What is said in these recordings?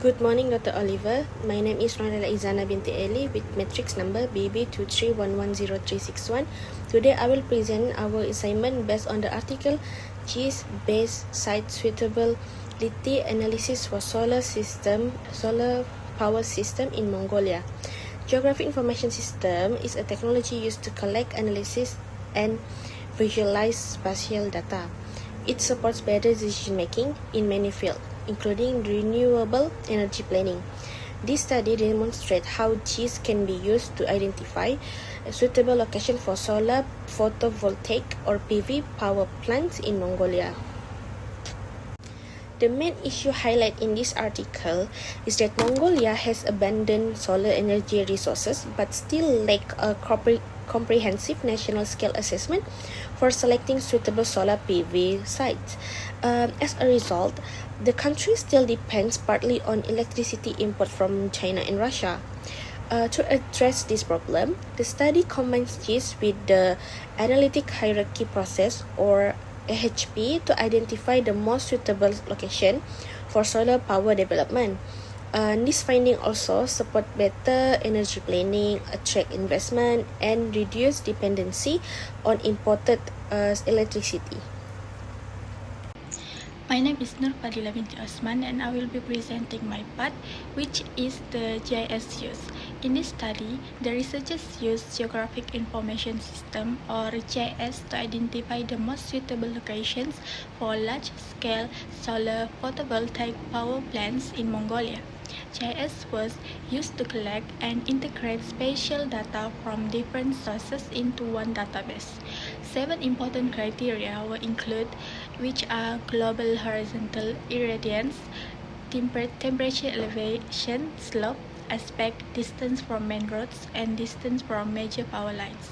Good morning, Dr. Oliver. My name is Nurala Izana binti Ali with matrix number BB231103661. Today I will present our assignment based on the article Gis Base Site Suitability Analysis for Solar Power System in Mongolia. Geographic Information System is a technology used to collect, analysis, and visualize spatial data. It supports better decision-making in many fields, including renewable energy planning. This study demonstrates how Gis can be used to identify a suitable location for solar photovoltaic or PV power plants in Mongolia. The main issue highlighted in this article is that Mongolia has abundant solar energy resources but still lack a comprehensive national scale assessment for selecting suitable solar PV sites. As a result, the country still depends partly on electricity import from China and Russia. To address this problem, the study combines Gis with the analytic hierarchy process or AHP to identify the most suitable location for solar power development. This finding also support better energy planning, attract investment, and reduce dependency on imported electricity. My name is Nur Fadila binti Osman and I will be presenting my part, which is the GIS use. In this study, the researchers used Geographic Information System or GIS to identify the most suitable locations for large-scale solar photovoltaic power plants in Mongolia. GIS was used to collect and integrate spatial data from different sources into one database. 7 important criteria were included, which are global horizontal irradiance, temperature elevation, slope, aspect, distance from main roads, and distance from major power lines.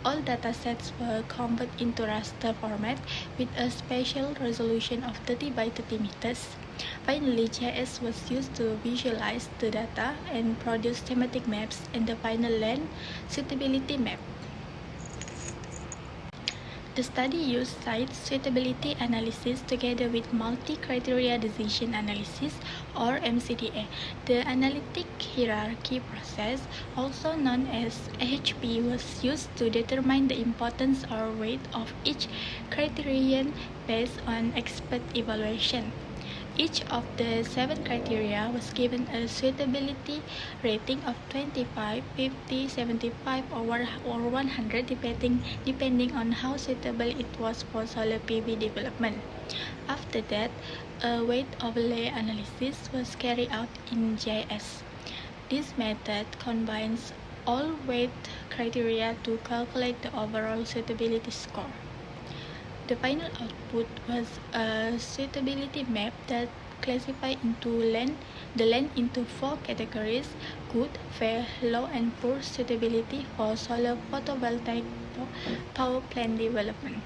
All datasets were converted into raster format with a spatial resolution of 30 by 30 meters. Finally, GIS was used to visualize the data and produce thematic maps and the final land suitability map. The study used site suitability analysis together with multi-criteria decision analysis or MCDA. The analytic hierarchy process, also known as AHP, was used to determine the importance or weight of each criterion based on expert evaluation. Each of the 7 criteria was given a suitability rating of 25, 50, 75, or 100 depending on how suitable it was for solar PV development. After that, a weight overlay analysis was carried out in GIS. This method combines all weight criteria to calculate the overall suitability score. The final output was a suitability map that classified the land into 4 categories: good, fair, low, and poor suitability for solar photovoltaic power plant development.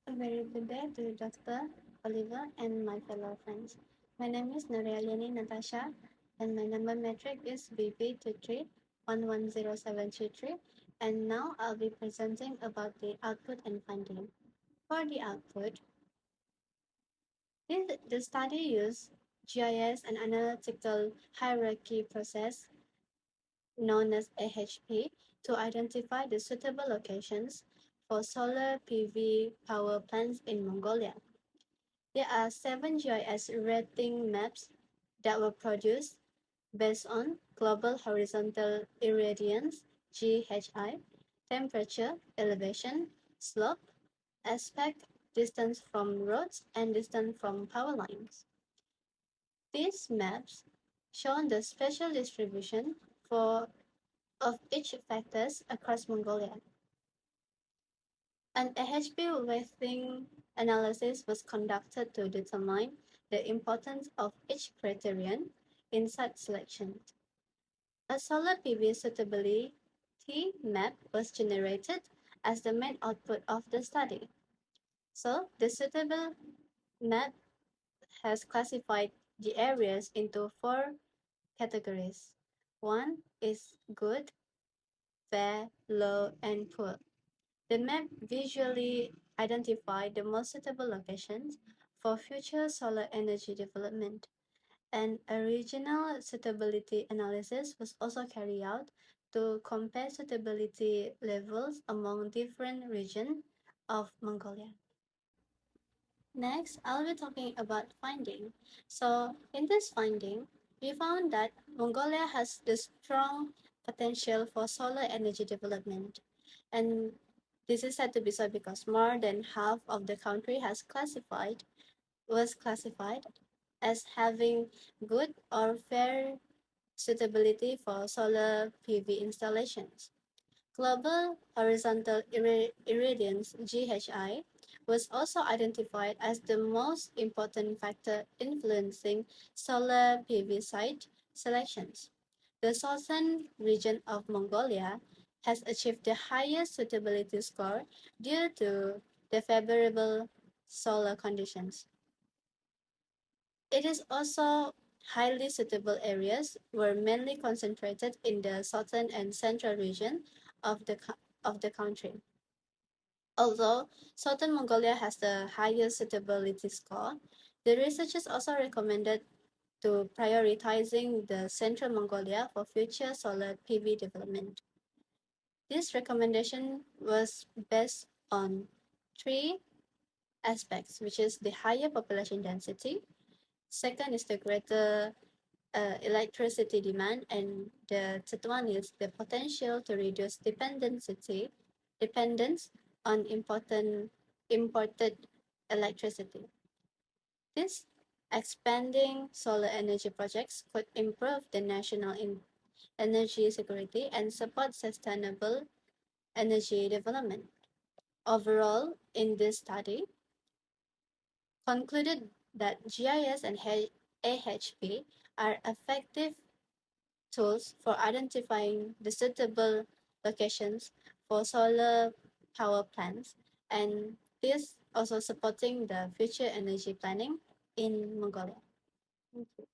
A very good day to Dr. Oliver and my fellow friends. My name is Nuraliani Natasha and my number metric is BB2311073, and now I'll be presenting about the output and finding. For the output, the study used GIS and analytical hierarchy process known as AHP to identify the suitable locations for solar PV power plants in Mongolia. There are 7 GIS rating maps that were produced based on global horizontal irradiance (GHI), temperature, elevation, slope, aspect, distance from roads, and distance from power lines. These maps show the spatial distribution of each factors across Mongolia. An AHP weighting analysis was conducted to determine the importance of each criterion in site selection. A solar PV suitability map was generated as the main output of the study. So, the suitable map has classified the areas into 4 categories. 1 is good, fair, low, and poor. The map visually identified the most suitable locations for future solar energy development. and a regional suitability analysis was also carried out to compare suitability levels among different regions of Mongolia. Next, I'll be talking about finding. So, in this finding, we found that Mongolia has the strong potential for solar energy development. And this is said to be so because more than half of the country was classified as having good or fair suitability for solar PV installations. Global Horizontal Irradiance (GHI) was also identified as the most important factor influencing solar PV site selections. The southern region of Mongolia has achieved the highest suitability score due to the favorable solar conditions. It is also highly suitable areas were mainly concentrated in the southern and central region of the country. Although southern Mongolia has the highest suitability score, the researchers also recommended to prioritizing the central Mongolia for future solar PV development. This recommendation was based on three aspects, which is the higher population density, second is the greater electricity demand, and the third one is the potential to reduce dependence on imported electricity. This expanding solar energy projects could improve the national energy security and support sustainable energy development. Overall, in this study, concluded that GIS and AHP are effective tools for identifying the suitable locations for solar power plants, and this also supporting the future energy planning in Mongolia. Thank you.